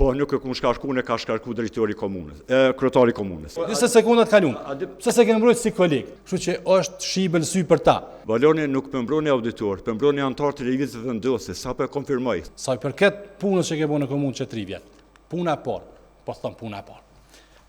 Po nuk e kumë shkarku, ne ka shkarku drejtori komunës, kryetari komunës. 20 sekundat kalun. Pse se ke mbrojt si koleg? Kështu që është shibël sy për ta. Valoni nuk pëmbroni auditor, pëmbroni antar të lëvizjes vendose, sa po e konfirmoj. Sa i përket punës që ke bërë në komunë që 3 vjet. Puna e parë, po thon puna e parë.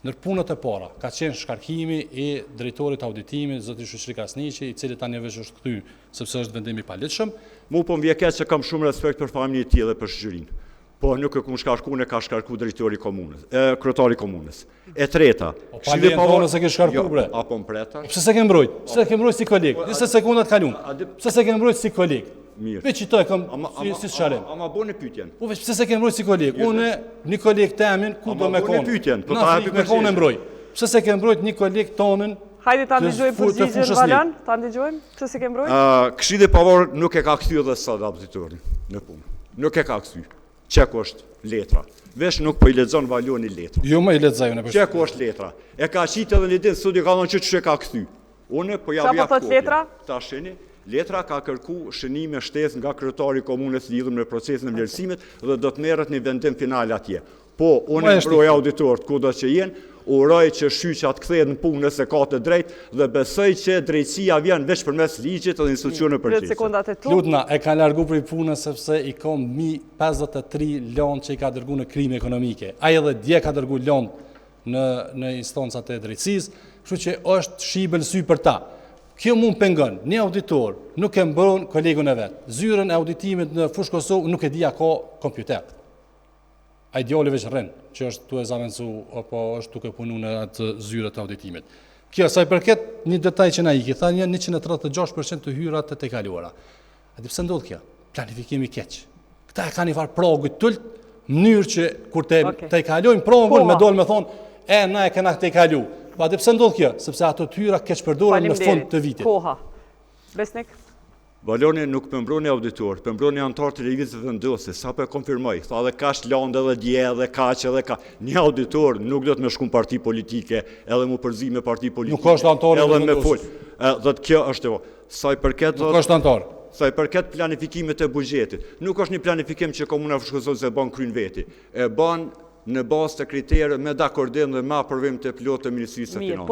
Ndër punët e para ka qenë shkarkimi i drejtorit auditimit, zoti Shoqëri Krasniqi, i cili tani veç është kthy sepse është vendim i paligjshëm. Mu po më vjen keq se kam shumë respekt për familjen e tij dhe për shoqërinë. Po nuk e kumë shkarku, ne ka shkarku drejtori komunës, kryetari komunës. E treta, këshilli pavarur se ke shkarku bre. Apo mpreta. Pse se ke mbrojt? Pse ke mbrojt si koleg? 20 sekundat kalun. Pse se ke mbrojt si koleg? Mirë. Veç qitoj kam si sharem. Ama bëni pyetjen. Po veç pse se ke mbrojt si koleg? Unë një koleg temin ku do me bëni konë. pyetjen, po ta hapi me konë mbroj. Pse se ke mbrojt një koleg tonën? Hajde ta ndëgjojmë përgjigjen Valon, ta ndëgjojmë. Pse se ke mbrojt? Këshilli pavarur nuk e ka kthyer edhe sot auditorin në punë. Nuk e ka kthyer. Çeku është letra. Vesh nuk po I lexon Valoni letra. Jo më I lexoj unë. Çeku është letra. E ka qitë edhe një ditë studi ka thonë që ka kthy. Unë po ja vija. Çfarë thot letra? Ta shihni, letra ka kërku shënime shtesë nga kryetari i komunës lidhur me procesin e vlerësimit dhe do të merret një vendim final atje. Po, unë mbroj auditorët kudo që jenë, uroj që Shyqat kthehet në punë nëse ka të drejtë dhe besoj që drejtësia vjen veç përmes ligjit dhe institucioneve përgjithëse. Lutna e ka largu prej punës sepse I ka 53 lëndë që I ka dërguar në krime ekonomike. Ai edhe dje ka dërguar lëndë në instancat e drejtësisë, kështu që është shibël sy për ta. Kjo mund pengon, një auditor nuk e mbron kolegun e vet. Zyrën e auditimit në fushë Kosovë nuk e dia ka kompjuter. Ai djali veç rrin, që është tu e zavencu apo është duke punu në atë zyrë të auditimit. Kjo sa I përket një detaj që na iki, thanë janë 136% të hyrat të tejkaluara. A di pse ndodh kjo? Planifikimi keq. Këta e kanë I farë progujt tult, mënyrë që kur tejkalojnë progun me dol me thonë, na e kena tejkalu. Po a di pse ndodh kjo? Sepse ato të hyra keq përdoren në fund të vitit. Koha. Besnik. Valoni nuk pëmbroni auditor, pëmbroni antar të lëvizjes vendose, sa po e konfirmoj. Tha edhe ka shlande edhe dje edhe kaq edhe ka. Një auditor nuk do të më shkon parti politike, edhe mu përzi me parti politike. Nuk është antar edhe me fol. Dhe kjo është sa I përket nuk është antar. Sa I përket planifikimit të buxhetit. Nuk është një planifikim që komuna Fushë e bën kryen veti. E bën në bazë të kriterëve me dakordim dhe me aprovim të plotë të Ministrisë së Financave.